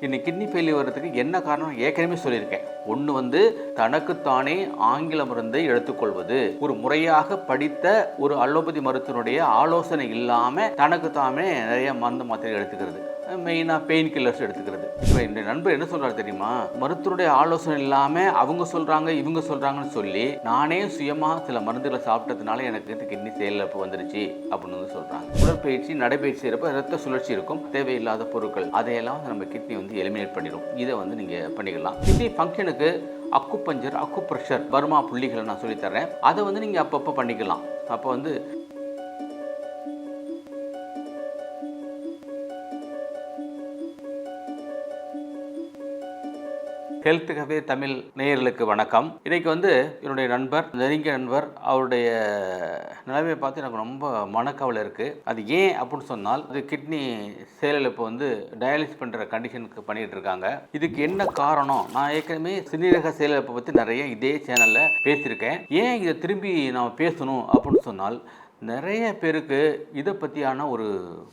இந்த kidney failure வர்றதுக்கு என்ன காரணம் ஏற்கனவே சொல்லியிருக்கேன். ஒன்று வந்து தனக்குத்தானே ஆங்கில மருந்தை எடுத்துக்கொள்வது, ஒரு முறையாக படித்த ஒரு அலோபதி மருத்துவனுடைய ஆலோசனை இல்லாமல் தனக்குத்தாமே நிறைய மருந்து மாத்திரை எடுத்துக்கிறது, மெயினாக பெயின் கில்லர்ஸ் எடுத்துக்கிறது. இப்போ இந்த நண்பர் என்ன சொல்கிறாரு தெரியுமா, மருத்துவருடைய ஆலோசனை இல்லாமல் அவங்க சொல்கிறாங்க இவங்க சொல்கிறாங்கன்னு சொல்லி நானே சுயமாக சில மருந்துகளை சாப்பிட்டதுனால எனக்கு கிட்னி செயலிழப்பு வந்துருச்சு அப்படின்னு வந்து சொல்கிறாங்க. உடற்பயிற்சி நடைபயிற்சி செய்கிறப்ப ரத்த சுழற்சி இருக்கும், தேவையில்லாத பொருட்கள் அதையெல்லாம் நம்ம கிட்னி வந்து எலிமினேட் பண்ணிடும். இதை வந்து நீங்கள் பண்ணிக்கலாம். கிட்னி ஃபங்க்ஷனுக்கு அக்குபஞ்சர், அக்குப்ரெஷர், பர்மா புள்ளிகளை நான் சொல்லித்தரேன். அதை வந்து நீங்கள் அப்பப்போ பண்ணிக்கலாம். அப்போ வந்து ஹெல்த் கஃபே தமிழ் நேயர்களுக்கு வணக்கம். இன்றைக்கி வந்து என்னுடைய நண்பர், நெருங்கிய நண்பர், அவருடைய நிலைமையை பார்த்து எனக்கு ரொம்ப மனக்கவலை இருக்குது. அது ஏன் அப்படின்னு சொன்னால், அது கிட்னி செயலிழப்பு வந்து டயாலிசிஸ் பண்ணுற கண்டிஷனுக்கு பண்ணிகிட்டு இருக்காங்க. இதுக்கு என்ன காரணம்? நான் ஏற்கனவே சிறுநீரக செயலிழப்பை பற்றி நிறைய இதே சேனலில் பேசியிருக்கேன். ஏன் இதை திரும்பி நாம் பேசணும் அப்படின்னு சொன்னால், நிறைய பேருக்கு இதை பற்றியான ஒரு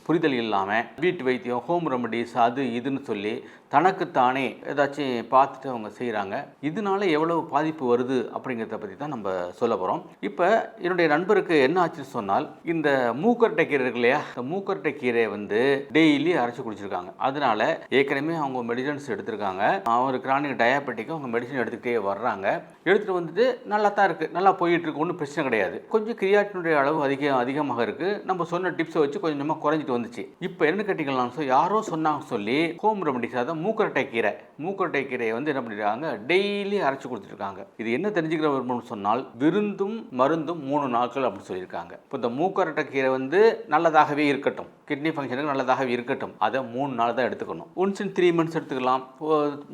புரிதல் இல்லாமல் வீட்டு வைத்தியம், ஹோம் ரெமடிஸ், அது இதுன்னு சொல்லி தனக்குத்தானே ஏதாச்சும் பார்த்துட்டு அவங்க செய்கிறாங்க. இதனால எவ்வளவு பாதிப்பு வருது அப்படிங்கிறத பற்றி தான் நம்ம சொல்ல போகிறோம். இப்போ என்னுடைய நண்பருக்கு என்ன ஆச்சுன்னு சொன்னால், இந்த மூக்கரட்டை கீரை இருக்கு இல்லையா, இந்த மூக்கரட்டை கீரையை வந்து டெய்லி அரைச்சி குடிச்சிருக்காங்க. அதனால ஏற்கனவே அவங்க மெடிசன்ஸ் எடுத்திருக்காங்க. அவர் கிரானிக் டயாபெட்டிக்கு அவங்க மெடிசன் எடுத்துக்கிட்டே வர்றாங்க. எடுத்துகிட்டு வந்துட்டு நல்லா தான் இருக்குது, நல்லா போயிட்டுருக்கு, ஒன்றும் பிரச்சனை கிடையாது. கொஞ்சம் கிரியாட்டினுடைய அளவு அதிகமாக இருக்குது. நம்ம சொன்ன டிப்ஸை வச்சு கொஞ்சமாக குறைஞ்சிட்டு வந்துச்சு. இப்போ என்ன கேட்டீங்கன்னா, யாரோ சொன்னாங்க சொல்லி ஹோம் ரெமடிஸ், அதாவது மூக்கரட்டை கீரையை வந்து என்ன பண்ணிருக்காங்க, டெய்லி அரைச்சி கொடுத்துருக்காங்க. இது என்ன தெரிஞ்சுக்கிற விரும்பணும்னு சொன்னால், விருந்தும் மருந்தும் 3 நாட்கள் அப்படின்னு சொல்லியிருக்காங்க. இப்போ இந்த மூக்கரட்டை கீரை வந்து நல்லதாகவே இருக்கட்டும், கிட்னி ஃபங்க்ஷனுக்கு நல்லதாகவே இருக்கட்டும், அதை 3 நாள் தான் எடுத்துக்கணும். ஒன்ஸ் இன் 3 months எடுத்துக்கலாம்,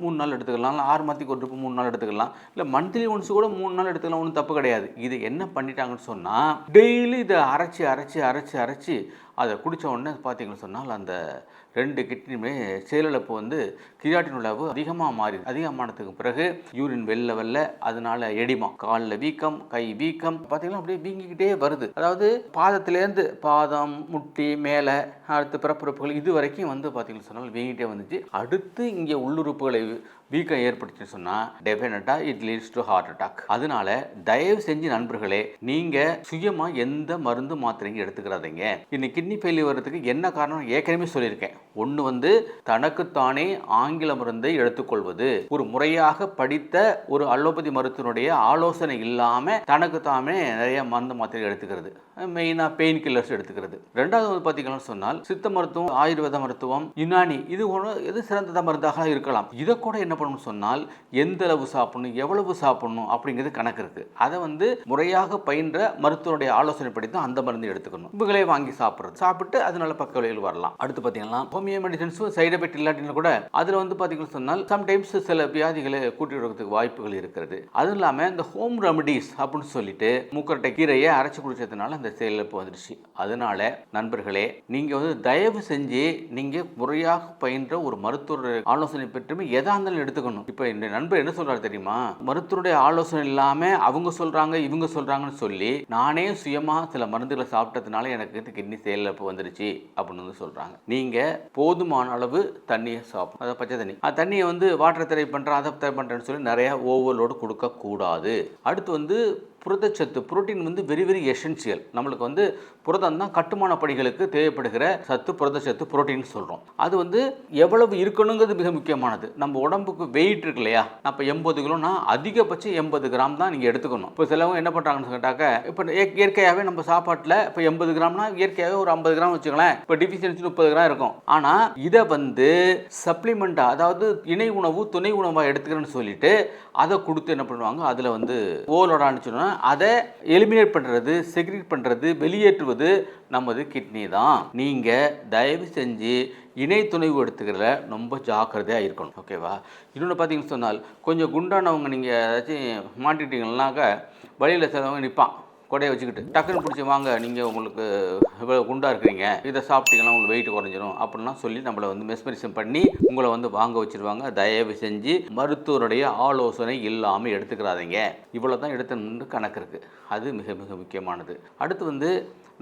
3 நாள் எடுத்துக்கலாம், 6 மாதத்துக்கு ஒரு 3 நாள் எடுத்துக்கலாம், இல்லை மந்த்லி ஒன்ஸ் கூட 3 நாள் எடுத்துக்கலாம், ஒன்றும் தப்பு கிடையாது. இது என்ன பண்ணிட்டாங்கன்னு சொன்னால், டெய்லி இதை அரைச்சி அதை குடித்த உடனே பார்த்தீங்கன்னு சொன்னால், அந்த 2 கிட்னியுமே செயலிழப்பு வந்து கிரியாட்டின் அளவு அதிகமானதுக்கு பிறகு யூரின் வெளில அதனால எடிமா, காலில் வீக்கம், கை வீக்கம், பார்த்தீங்கன்னா அப்படியே வீங்கிக்கிட்டே வருது. அதாவது பாதத்திலேருந்து பாதம், முட்டி, மேலே, அடுத்து பிறப்புறுப்புகள் இது வரைக்கும் வந்து பார்த்தீங்கன்னு சொன்னால் வீங்கிட்டே வந்துச்சு. அடுத்து இங்கே உள்ளுறுப்புகளை வீக்கம் ஏற்படுத்தின்னு சொன்னால் டெஃபினட்டாக it leads to heart attack. அதனால தயவு செஞ்சு நண்பர்களே, நீங்கள் சுயமாக எந்த மருந்து மாத்திரைங்க எடுத்துக்கிறாதீங்க. இன்னைக்கு கிட்னி ஃபெயிலியர் வர்றதுக்கு என்ன காரணம் ஏற்கனவே சொல்லியிருக்கேன். ஒன்று வந்து தனக்குத்தானே ஆங்கில மருந்தை எடுத்துக்கொள்வது, ஒரு முறையாக படித்த ஒரு அலோபதி மருத்துவனுடைய ஆலோசனை இல்லாமல் தனக்குத்தாமே நிறைய மருந்து மாத்திரை எடுத்துக்கிறது, மெயினாக பெயின் கில்லர்ஸ் எடுத்துக்கிறது. ரெண்டாவது வந்து பார்த்தீங்கன்னு சொன்னால், சித்த மருத்துவம், ஆயுர்வேத மருத்துவம், யுனானி, எது சிறந்த மருந்தாக இருக்கலாம். இதை கூட என்ன பண்ணணும்னு சொன்னால், எந்த அளவு சாப்பிடணும், எவ்வளவு சாப்பிடணும் அப்படிங்கிறது கணக்கு இருக்கு. அதை வந்து முறையாக பயின்ற மருத்துவனுடைய ஆலோசனை படி தான் அந்த மருந்து எடுத்துக்கணும். இவங்களே வாங்கி சாப்பிட்டு அதனால பக்க விளைவுகள் வரலாம். அடுத்து பார்த்தீங்கன்னா, ஹோமியோ மெடிசன்ஸும் சைடு எஃபெக்ட் இல்லாட்டினா கூட அதில் வந்து பார்த்தீங்கன்னு சொன்னால் சம்டைம்ஸ் சில வியாதிகளை கூட்டி விடுறதுக்கு வாய்ப்புகள் இருக்கிறது. அதுவும் இல்லாமல் இந்த ஹோம் ரெமடிஸ் அப்படின்னு சொல்லிட்டு மூக்கரட்டை கீரையை அரைச்சி குடிச்சதுனால அந்த செயலிழப்பு வந்துடுச்சு. அதனால நண்பர்களே, நீங்கள் வந்து தயவு செஞ்சு நீங்கள் முறையாக பயின்ற ஒரு மருத்துவ ஆலோசனை பெற்றுமே எதா இருந்தாலும் எடுத்துக்கணும். இப்போ இந்த நண்பர் என்ன சொல்றாரு தெரியுமா, மருத்துவருடைய ஆலோசனை இல்லாமல் அவங்க சொல்றாங்க இவங்க சொல்றாங்கன்னு சொல்லி நானே சுயமாக சில மருந்துகளை சாப்பிட்டதுனால எனக்கு கிட்னி செயலிழப்பு வந்துருச்சு அப்படின்னு வந்து சொல்றாங்க. நீங்க போதுமான அளவு தண்ணியை சாப்பிடணும், அதை பச்சை தண்ணி, அந்த தண்ணியை வந்து வாட்டர் தெரை பண்றேன், அதை தெரை பண்றேன்னு சொல்லி நிறைய ஓவர்லோடு கொடுக்க கூடாது. அடுத்து வந்து புரதச்சத்து, புரோட்டீன் வந்து வெரி வெரி எசென்சியல். நம்மளுக்கு வந்து புரதம் தான் கட்டுமான பணிகளுக்கு தேவைப்படுகிற சத்து, புரதச்சத்து, புரோட்டீன் சொல்கிறோம். அது வந்து எவ்வளவு இருக்கணுங்கிறது மிக முக்கியமானது. நம்ம உடம்புக்கு வெயிட் இருக்கு இல்லையா, இப்போ 80 கிலோனா அதிகபட்சம் 80 கிராம் தான் நீங்கள் எடுத்துக்கணும். இப்போ சிலவங்க என்ன பண்ணுறாங்கன்னு கேட்டாக்க, இப்போ இயற்கையாகவே நம்ம சாப்பாட்டில் இப்போ 80 கிராம்னா இயற்கையாகவே ஒரு 50 கிராம் வச்சுக்கலாம், இப்போ டிஃபிஷியன்சி 30 கிராம் இருக்கும். ஆனால் இதை வந்து சப்ளிமெண்ட்டாக, அதாவது இணை உணவு, துணை உணவாக எடுத்துக்கிறேன்னு சொல்லிட்டு அதை கொடுத்து என்ன பண்ணுவாங்க, அதில் வந்து ஓவர்லோடான்னு சொன்னால் அதை எலிமினேட் பண்ணுறது, செக்ரீட் பண்ணுறது, வெளியேற்றுவது நமது கிட்னி தான். நீங்கள் தயவு செஞ்சு இணை துணைவு எடுத்துக்கிறதுல ரொம்ப ஜாக்கிரதையாக இருக்கணும், ஓகேவா? இன்னொன்று பார்த்தீங்கன்னு சொன்னால், கொஞ்சம் குண்டானவங்க நீங்கள் ஏதாச்சும் மாட்டிட்டீங்கன்னாக்கா வழியில் சிலவங்க நிற்பான், கொடையை வச்சுக்கிட்டு டக்குன்னு பிடிச்சி வாங்க நீங்கள் உங்களுக்கு இவ்வளோ குண்டாக இருக்கிறீங்க, இதை சாப்பிட்டீங்கன்னா உங்களுக்கு வெயிட் குறைஞ்சிரும் அப்படின்லாம் சொல்லி நம்மளை வந்து மெஸ்மரிசம் பண்ணி உங்களை வந்து வாங்க வச்சுருவாங்க. தயவு செஞ்சு மருத்துவருடைய ஆலோசனை இல்லாமல் எடுத்துக்கிறாதீங்க. இவ்வளோ தான் எடுத்துன்னு கணக்கு இருக்குது. அது மிக மிக முக்கியமானது. அடுத்து வந்து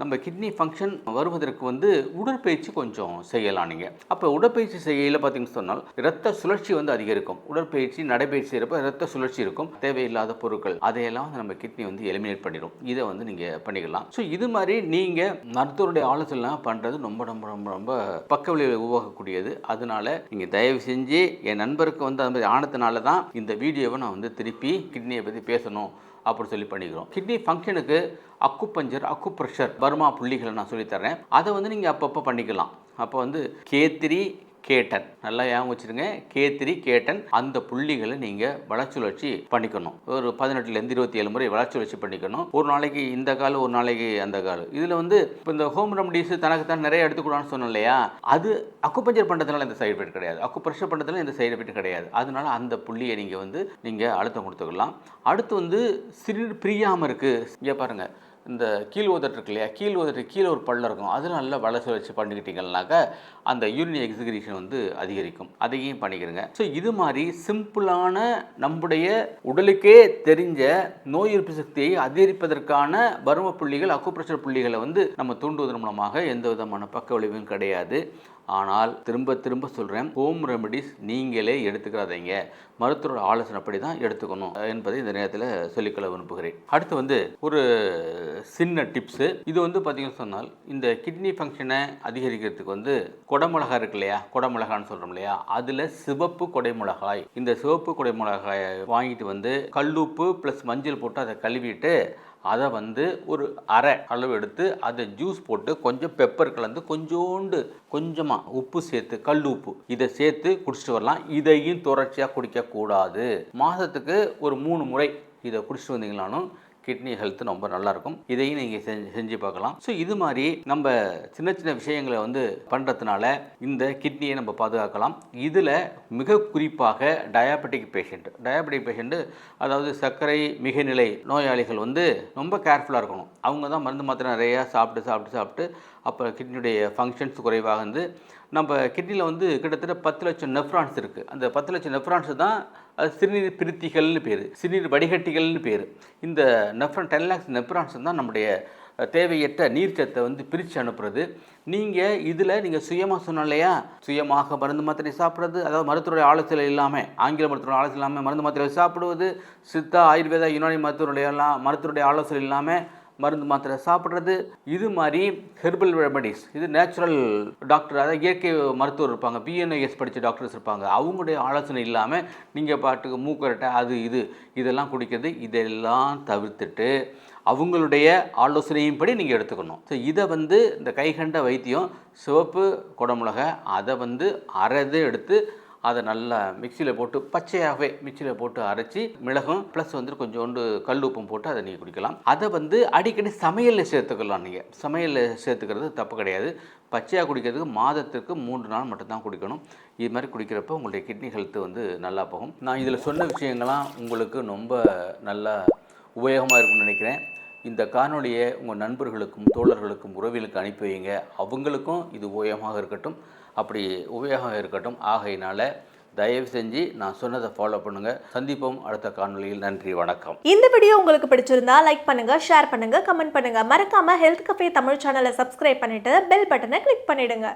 நம்ம கிட்னி ஃபங்க்ஷன் வருவதற்கு வந்து உடற்பயிற்சி கொஞ்சம் செய்யலாம். நீங்கள் அப்போ உடற்பயிற்சி செய்யல பார்த்தீங்கன்னு சொன்னால் இரத்த சுழற்சி வந்து அதிகரிக்கும். உடற்பயிற்சி நடைபயிற்சி செய்கிறப்ப இரத்த சுழற்சி இருக்கும். தேவையில்லாத பொருட்கள் அதையெல்லாம் வந்து நம்ம கிட்னி வந்து எலிமினேட் பண்ணிடும். இதை வந்து நீங்கள் பண்ணிக்கலாம். ஸோ இது மாதிரி நீங்கள் மருத்துவருடைய ஆலோசனை பண்ணுறது ரொம்ப ரொம்ப ரொம்ப ரொம்ப பக்க விளைவை உருவாக்கக்கூடியது. அதனால நீங்கள் தயவு செஞ்சு என் நண்பருக்கு வந்து அந்த மாதிரி ஆனதுனால தான் இந்த வீடியோவை நான் வந்து திருப்பி கிட்னியை பற்றி பேசணும் அப்படின்னு சொல்லி பண்ணிக்கிறோம். கிட்னி ஃபங்க்ஷனுக்கு அக்குபஞ்சர், அக்குப்ரெஷர், பர்மா புள்ளிகளை நான் சொல்லித்தரேன். அதை வந்து நீங்கள் அப்பப்போ பண்ணிக்கலாம். அப்போ வந்து K3 K10 நல்லா ஞாபகம் வச்சுருங்க. K3 K10 அந்த புள்ளிகளை நீங்கள் வளர்ச்சுழற்சி பண்ணிக்கணும். ஒரு 18லேருந்து 27 முறை வளர்ச்சுழற்சி பண்ணிக்கணும். ஒரு நாளைக்கு இந்த கால், ஒரு நாளைக்கு அந்த கால். இதில் வந்து இப்போ இந்த ஹோம் ரெமடிஸ் தனக்கு தான் நிறைய எடுத்துக்கூடாதுன்னு சொன்னோம் இல்லையா, அது அக்குபஞ்சர் பண்ணுறதுனால இந்த சைடு எஃபெக்ட் கிடையாது, அக்குப்ரெஷர் பண்ணுறதுனால இந்த சைடு எஃபெக்ட் கிடையாது. அதனால அந்த புள்ளியை நீங்கள் அழுத்தம் கொடுத்துக்கலாம். அடுத்து வந்து சிறுநீர் பிரியாமல் இருக்குது. இங்கே பாருங்கள், இந்த கீழ் உதட்டு இருக்கு இல்லையா, கீழ் உதட்டு கீழே ஒரு பல்ல இருக்கும். அதில் நல்லா வளர்ச்சி பண்ணிக்கிட்டீங்கன்னாக்கா அந்த யூரின் எக்ஸிகிரேஷன் வந்து அதிகரிக்கும். அதையும் பண்ணிக்கிறங்க. ஸோ இது மாதிரி சிம்பிளான நம்முடைய உடலுக்கே தெரிஞ்ச நோய் எதிர்ப்பு சக்தியை அதிகரிப்பதற்கான பரும புள்ளிகள், அக்குப்ரெஷர் புள்ளிகளை வந்து நம்ம தூண்டுவதன் மூலமாக எந்த விதமான பக்க விளைவும் கிடையாது. ஆனால் திரும்ப திரும்ப சொல்கிறேன், ஹோம் ரெமடிஸ் நீங்களே எடுத்துக்கிறாதீங்க. மருத்துவரோட ஆலோசனைப்படி தான் எடுத்துக்கணும் என்பதை இந்த நேரத்தில் சொல்லிக்கொள்ள விரும்புகிறேன். அடுத்து வந்து ஒரு சின்ன டிப்ஸு. இது வந்து பார்த்தீங்கன்னு சொன்னால் இந்த கிட்னி ஃபங்க்ஷனை அதிகரிக்கிறதுக்கு வந்து கொடைமிளகாய் இருக்கு இல்லையா, கொடைமிளகான்னு சொல்கிறோம் இல்லையா, அதில் சிவப்பு கொடைமிளகாய், இந்த சிவப்பு கொடைமிளகாயை வாங்கிட்டு வந்து கல்லுப்பு ப்ளஸ் மஞ்சள் போட்டு அதை கழுவிட்டு அதை வந்து ஒரு அரை அளவு எடுத்து அதை ஜூஸ் போட்டு கொஞ்சம் பெப்பர் கலந்து கொஞ்சமாக உப்பு சேர்த்து, கல் உப்பு இதை சேர்த்து குடிச்சிட்டு வரலாம். இதையும் தொடர்ச்சியாக குடிக்கக்கூடாது. மாதத்துக்கு ஒரு 3 முறை இதை குடிச்சிட்டு வந்தீங்களானும் கிட்னி ஹெல்த் ரொம்ப நல்லாயிருக்கும். இதையும் நீங்கள் செஞ்சு பார்க்கலாம். ஸோ இது மாதிரி நம்ம சின்ன சின்ன விஷயங்களை வந்து பண்ணுறதுனால இந்த கிட்னியை நம்ம பாதுகாக்கலாம். இதில் மிக குறிப்பாக டயாபெட்டிக் பேஷண்ட்டு, அதாவது சர்க்கரை மிகைநிலை நோயாளிகள் வந்து ரொம்ப கேர்ஃபுல்லாக இருக்கணும். அவங்க தான் மருந்து மாத்திரை நிறையா சாப்பிட்டு அப்போ கிட்னியுடைய ஃபங்க்ஷன்ஸ் குறைவாக வந்து நம்ம கிட்னியில் வந்து கிட்டத்தட்ட 10 லட்சம் நெஃப்ரான்ஸ் இருக்குது. அந்த 10 லட்சம் நெஃப்ரான்ஸ் தான் சிறுநீர் பிரித்திகள்னு பேர், சிறுநீர் வடிகட்டிகள்னு பேர். இந்த 10 lakhs நெஃப்ரான்ஸ் தான் நம்முடைய தேவையற்ற நீர்ச்சத்தை வந்து பிரித்து அனுப்புறது. நீங்கள் சுயமாக சொன்னோம் இல்லையா, சுயமாக மருந்து மாத்திரை சாப்பிட்றது, அதாவது மருத்துவருடைய ஆலோசனை இல்லாமல், ஆங்கில மருத்துவருடைய ஆலோசனை இல்லாமல் மருந்து மாத்திரை சாப்பிடுவது, சித்தா, ஆயுர்வேதா, யுனானி மருத்துவருடைய ஆலோசனை இல்லாமல் மருந்து மாத்திரை சாப்பிட்றது, இது மாதிரி ஹெர்பல் ரெமடிஸ், இது நேச்சுரல் டாக்டர், அதாவது இயற்கை மருத்துவர் இருப்பாங்க, பிஎன்ஐஎஸ் படித்த டாக்டர்ஸ் இருப்பாங்க, அவங்களுடைய ஆலோசனை இல்லாமல் நீங்கள் பாட்டுக்கு மூக்கரட்டை இதெல்லாம் குடிக்கிறது, இதெல்லாம் தவிர்த்துட்டு அவங்களுடைய ஆலோசனையின்படி நீங்கள் எடுத்துக்கணும். ஸோ இதை வந்து இந்த கைகண்ட வைத்தியம், சிவப்பு குடமிளகை அதை வந்து அரைது எடுத்து அதை நல்லா மிக்சியில் போட்டு பச்சையாகவே மிக்சியில் போட்டு அரைச்சி, மிளகும் ப்ளஸ் வந்து கொஞ்சோண்டு கல் உப்பும் போட்டு அதை நீங்கள் குடிக்கலாம். அதை வந்து அடிக்கடி சமையலில் சேர்த்துக்கலாம். நீங்கள் சமையலில் சேர்த்துக்கிறது தப்பு கிடையாது. பச்சையாக குடிக்கிறதுக்கு மாதத்துக்கு 3 நாள் மட்டும்தான் குடிக்கணும். இது மாதிரி குடிக்கிறப்போ உங்களுடைய கிட்னி ஹெல்த்து வந்து நல்லா போகும். நான் இதில் சொன்ன விஷயங்கள்லாம் உங்களுக்கு ரொம்ப நல்லா உபயோகமாக இருக்கும்னு நினைக்கிறேன். இந்த காணொலியை உங்கள் நண்பர்களுக்கும் தோழர்களுக்கும் உறவிலுக்கு அனுப்பி வைங்க. அவங்களுக்கும் இது உபயோகமாக இருக்கட்டும், அப்படி உபயோகம் இருக்கட்டும். ஆகையினால தயவு செஞ்சு நான் சொன்னதை ஃபாலோ பண்ணுங்கள். சந்திப்போம் அடுத்த காணொலியில். நன்றி, வணக்கம். இந்த வீடியோ உங்களுக்கு பிடிச்சிருந்தா லைக் பண்ணுங்கள், ஷேர் பண்ணுங்கள், கமெண்ட் பண்ணுங்கள். மறக்காமல் ஹெல்த் கஃபே தமிழ் சேனலை சப்ஸ்கிரைப் பண்ணிவிட்டு பெல் பட்டனை கிளிக் பண்ணிவிடுங்க.